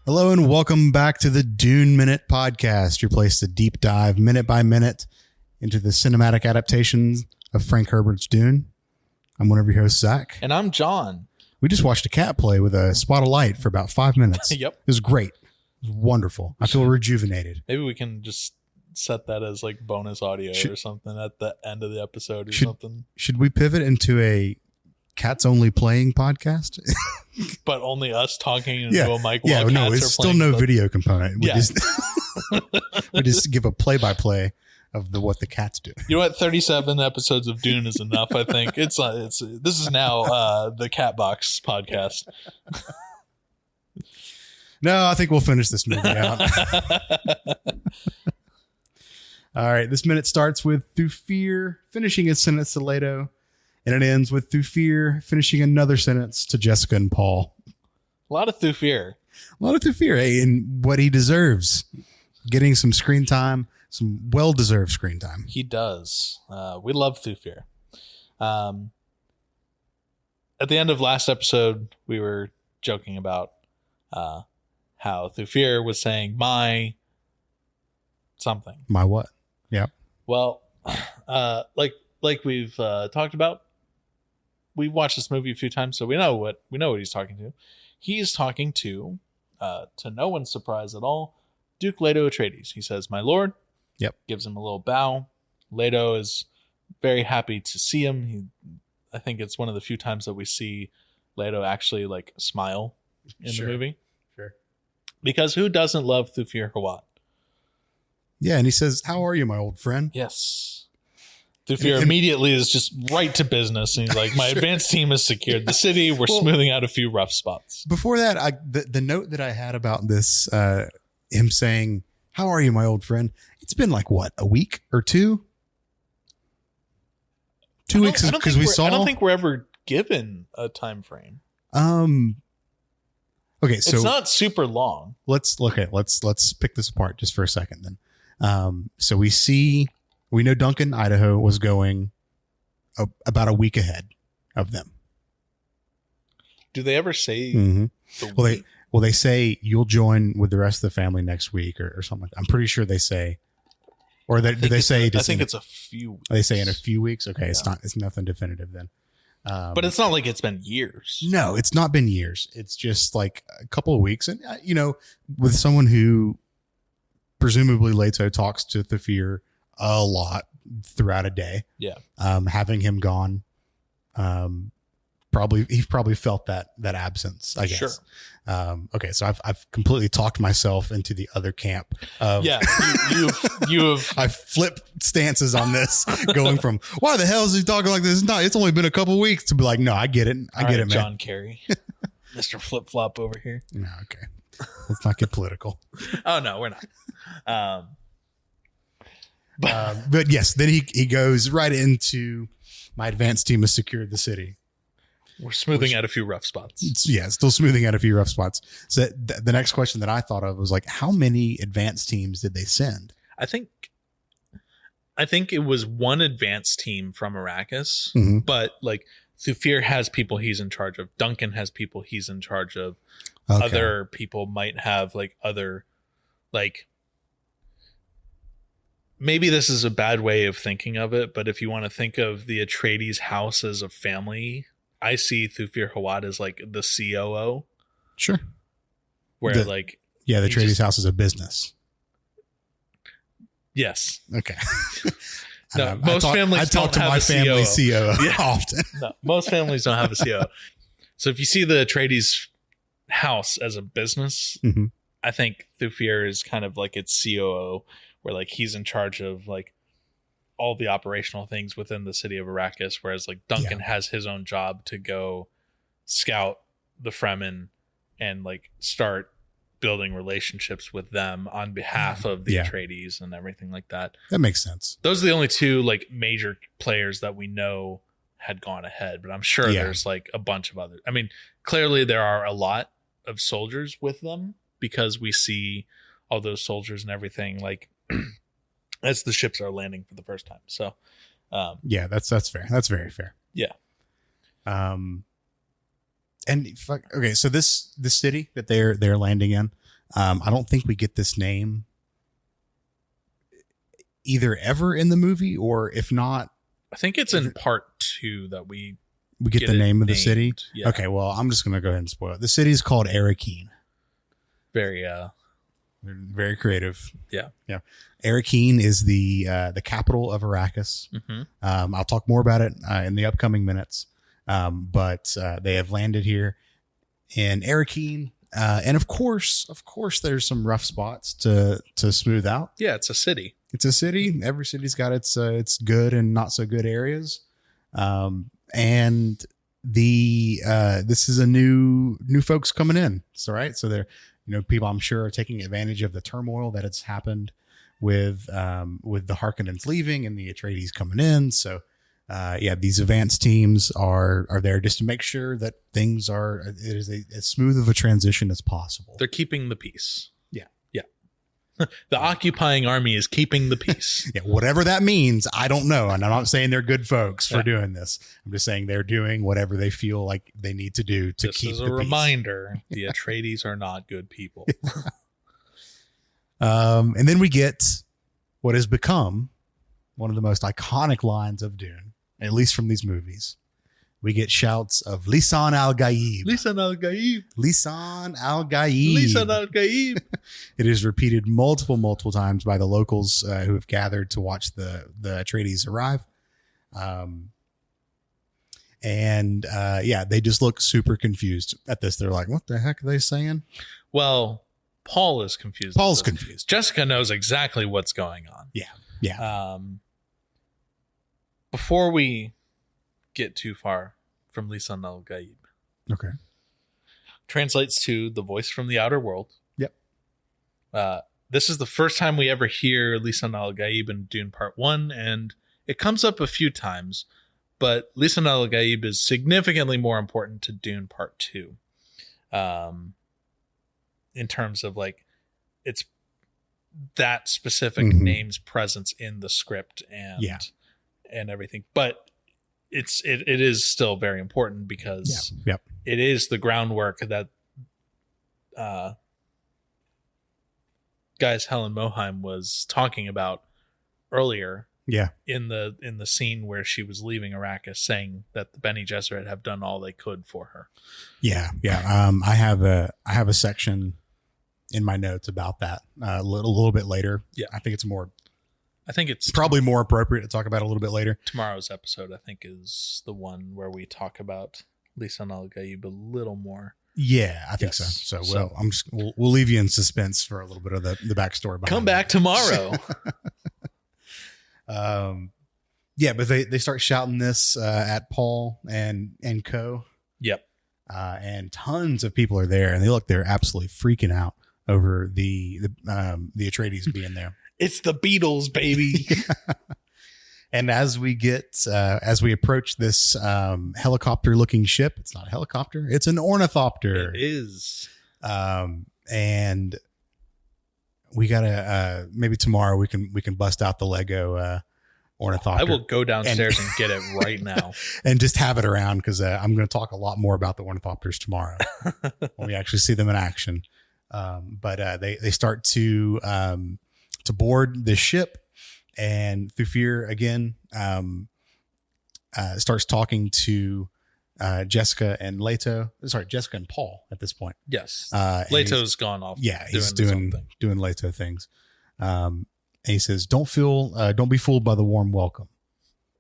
Hello and welcome back to the Dune Minute Podcast, your place to deep dive minute by minute into the cinematic adaptations of Frank Herbert's Dune. I'm one of your hosts, Zach. And I'm John. We just watched a cat play with a spot of light for about 5 minutes. Yep. It was great. It was wonderful. I feel rejuvenated. Maybe we can just set that as like bonus audio or something at the end of the episode or something. Should we pivot into a cats only playing podcast? But only us talking into a mic while cats no, it's are still playing no the- video component. We Yeah. we just give a play-by-play of what the cats do. You know what? 37 episodes of Dune is enough, I think. This is now the Cat Box podcast. No, I think we'll finish this movie out. All right, this minute starts with Through Fear finishing his sentence to Leto, and it ends with Through Fear finishing another sentence to Jessica and Paul. A lot of Through Fear. A lot of Through Fear, and what he deserves. Getting some screen time, some well-deserved screen time. He does. We love Through Fear. At the end of last episode, we were joking about how Through Fear was saying, my something. My what? Yeah. Well, like we've talked about, we've watched this movie a few times, so we know what he's talking to. He's talking to no one's surprise at all, Duke Leto Atreides. He says, "My lord." Yep. Gives him a little bow. Leto is very happy to see him. I think it's one of the few times that we see Leto actually like smile in the movie. Sure. Because who doesn't love Thufir Hawat? Yeah, and he says, "How are you, my old friend?" Yes. Thufir immediately is just right to business. And he's like, my advanced team has secured the city. We're smoothing out a few rough spots. Before that, the note that I had about this, him saying, "How are you, my old friend?" It's been like, what, a week or two? 2 weeks because we saw. I don't think we're ever given a time frame. Okay, so it's not super long. Let's pick this apart just for a second then. So we know Duncan, Idaho was going about a week ahead of them. Do they ever say? Mm-hmm. Well, they say you'll join with the rest of the family next week or something like that. I'm pretty sure they say, or do they say? I think it's a few weeks. They say in a few weeks. Okay, yeah. It's nothing definitive then. But it's not like it's been years. No, it's not been years. It's just like a couple of weeks. And, with someone who presumably Leto talks to Thufir a lot throughout a day. Yeah. Having him gone, he probably felt that absence, I guess. Sure. Okay, so I've completely talked myself into the other camp. You have. I flipped stances on this, going from why the hell is he talking like this? No, it's only been a couple of weeks to be like, no, I get it. I get it, man. John Kerry, Mr. Flip Flop over here. No, okay, let's not get political. Oh no, we're not. But yes, then he goes right into my advanced team has secured the city. We're smoothing out a few rough spots. Still smoothing out a few rough spots. So the next question that I thought of was like, how many advanced teams did they send? I think it was one advanced team from Arrakis, but like Thufir has people he's in charge of. Duncan has people he's in charge of. Okay. Other people might have like other, like, maybe this is a bad way of thinking of it, but if you want to think of the Atreides house as a family, I see Thufir Hawat as like the COO. Sure. Where the Atreides house is a business. Yes. Okay. No, most families don't have a family COO often. No, most families don't have a COO. So if you see the Atreides house as a business, I think Thufir is kind of like its COO, where like he's in charge of like all the operational things within the city of Arrakis, whereas like Duncan has his own job to go scout the Fremen and like start building relationships with them on behalf of the Atreides and everything like that. That makes sense. Those are the only two like major players that we know had gone ahead, but I'm sure there's like a bunch of others. I mean, clearly there are a lot of soldiers with them because we see all those soldiers and everything like as the ships are landing for the first time. So that's fair. That's very fair. Yeah. And okay, so this city that they're landing in, I don't think we get this name either ever in the movie, or if not, I think it's in part 2 that we get the name of the city. Yeah. Okay, well, I'm just going to go ahead and spoil it. The city is called Arakeen. Very They're very creative. Yeah. Arakeen is the capital of Arrakis. Mm-hmm. I'll talk more about it in the upcoming minutes. But they have landed here in Arakeen. And of course, there's some rough spots to smooth out. Yeah, it's a city. It's a city. Every city's got its good and not so good areas. And this is a new folks coming in. So right. So they're, people I'm sure are taking advantage of the turmoil that has happened with the Harkonnens leaving and the Atreides coming in. So these advanced teams are there just to make sure that things it is as smooth of a transition as possible. They're keeping the peace. Yeah. The occupying army is keeping the peace. Yeah, whatever that means, I don't know. And I'm not saying they're good folks for doing this. I'm just saying they're doing whatever they feel like they need to do to keep the peace. This is a reminder, the Atreides are not good people. And then we get what has become one of the most iconic lines of Dune, at least from these movies. We get shouts of Lisan al-Gaib. Lisan al-Gaib. Lisan al-Gaib. Lisan al-Gaib. It is repeated multiple times by the locals who have gathered to watch the Atreides arrive. They just look super confused at this. They're like, what the heck are they saying? Well, Paul is confused. Paul's confused. Jessica knows exactly what's going on. Yeah. Before we get too far from Lisan al-Gaib. Okay. Translates to the voice from the outer world. Yep. This is the first time we ever hear Lisan al-Gaib in Dune Part 1, and it comes up a few times, but Lisan al-Gaib is significantly more important to Dune Part 2. In terms of it's that specific name's presence in the script and everything. But it is still very important because it is the groundwork that guys Helen Mohiam was talking about earlier. Yeah. In the scene where she was leaving Arrakis, saying that the Bene Gesserit have done all they could for her. Yeah. I have a section in my notes about that a little bit later. Yeah. I think it's probably more appropriate to talk about a little bit later. Tomorrow's episode, I think, is the one where we talk about Lisan al-Gaib a little more. Yeah, I think so. So we'll leave you in suspense for a little bit of the backstory. Come back tomorrow. But they start shouting this at Paul and co. Yep. And tons of people are there, and they're absolutely freaking out over the Atreides being there. It's the Beatles, baby. And as we approach this helicopter-looking ship, it's not a helicopter; it's an ornithopter. It is. And we gotta maybe tomorrow we can bust out the Lego ornithopter. I will go downstairs and get it right now, and just have it around because I'm going to talk a lot more about the ornithopters tomorrow when we actually see them in action. But they start to board the ship, and Thufir again starts talking to Jessica and Paul at this point. Yes, Leto's gone off. Yeah, he's doing Leto things. And he says, "Don't be fooled by the warm welcome."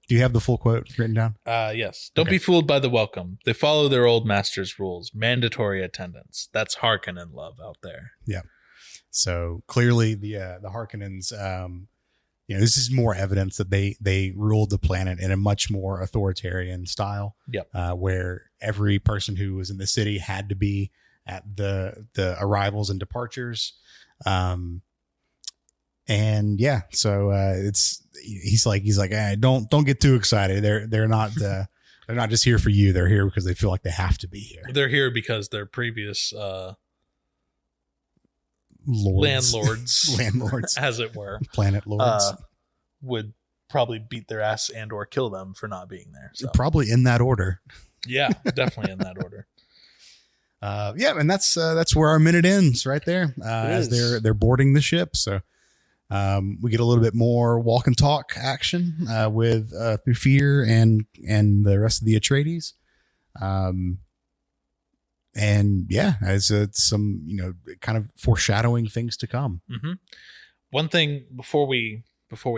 Do you have the full quote written down? Yes. Don't be fooled by the welcome. They follow their old master's rules. Mandatory attendance. That's Harkonnen love out there. Yeah. So clearly the Harkonnens, this is more evidence that they ruled the planet in a much more authoritarian style. Yep. Where every person who was in the city had to be at the arrivals and departures. So he's like, hey, don't get too excited. They're not just here for you. They're here because they feel like they have to be here. They're here because their previous landlords, as it were, planet lords, would probably beat their ass and or kill them for not being there. So. Probably in that order. Yeah, definitely in that order. Yeah, and that's where our minute ends right there. As they're boarding the ship. So we get a little bit more walk and talk action with Thufir and the rest of the Atreides. And yeah, as some kind of foreshadowing things to come. Mm-hmm. One thing before we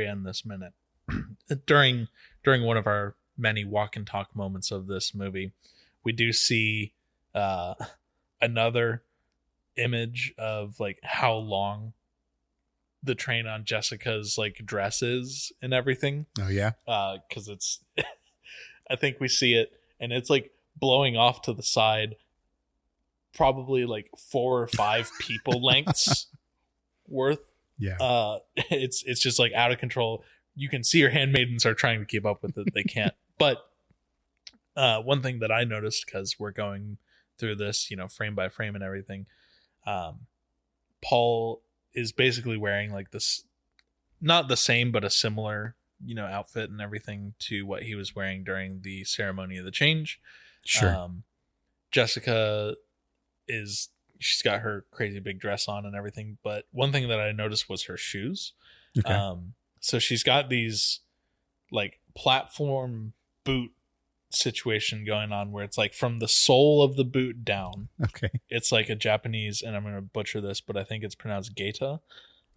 end this minute, during one of our many walk and talk moments of this movie, we do see another image of like how long the train on Jessica's like dress is and everything. Oh yeah, because it's I think we see it and it's like blowing off to the side, probably like 4 or 5 people lengths worth. Yeah. It's just like out of control. You can see your handmaidens are trying to keep up with it. They can't. But one thing that I noticed, because we're going through this, frame by frame and everything, Paul is basically wearing like this, not the same, but a similar, outfit and everything to what he was wearing during the ceremony of the change. Sure. Jessica she's got her crazy big dress on and everything. But one thing that I noticed was her shoes. Okay. So she's got these like platform boot situation going on where it's like from the sole of the boot down. Okay. It's like a Japanese, and I'm going to butcher this, but I think it's pronounced gaita.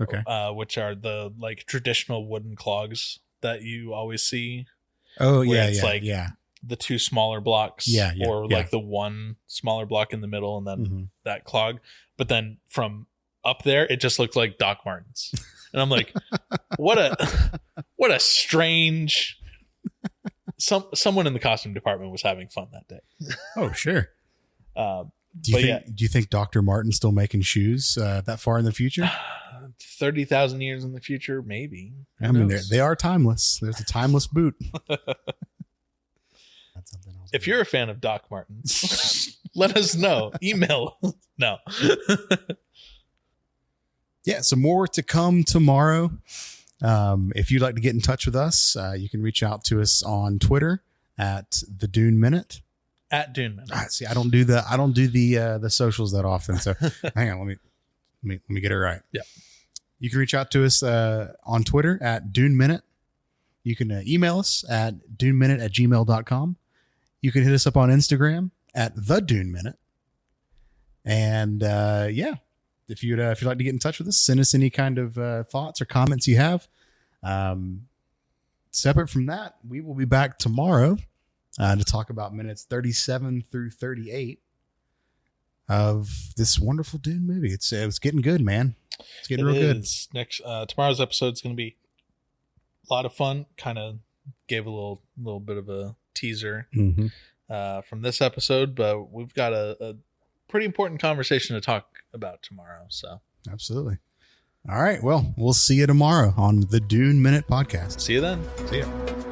Okay. Which are the like traditional wooden clogs that you always see. Oh yeah. It's like the 2 smaller blocks, like the 1 smaller block in the middle and then that clog. But then from up there, it just looked like Doc Martens. And I'm like, what a strange. Someone in the costume department was having fun that day. Oh sure. Do you think Dr. Martin's still making shoes that far in the future? 30,000 years in the future, maybe. I mean, they are timeless. There's a timeless boot. If you're a fan of Doc Martens, let us know. Email. No. Yeah, so more to come tomorrow. If you'd like to get in touch with us, you can reach out to us on Twitter at the Dune Minute. At Dune Minute. See, I don't do the socials that often. So hang on, let me get it right. Yeah. You can reach out to us on Twitter at Dune Minute. You can email us at duneminute@gmail.com. You can hit us up on Instagram at the Dune Minute. And if you'd like to get in touch with us, send us any kind of thoughts or comments you have. Separate from that, we will be back tomorrow to talk about minutes 37 through 38 of this wonderful Dune movie. It's getting good, man. It's getting real good. Tomorrow's episode is going to be a lot of fun. Kind of gave a little bit of a teaser from this episode, but we've got a pretty important conversation to talk about tomorrow. So absolutely. All right. Well, we'll see you tomorrow on the Dune Minute podcast. See you then. See ya.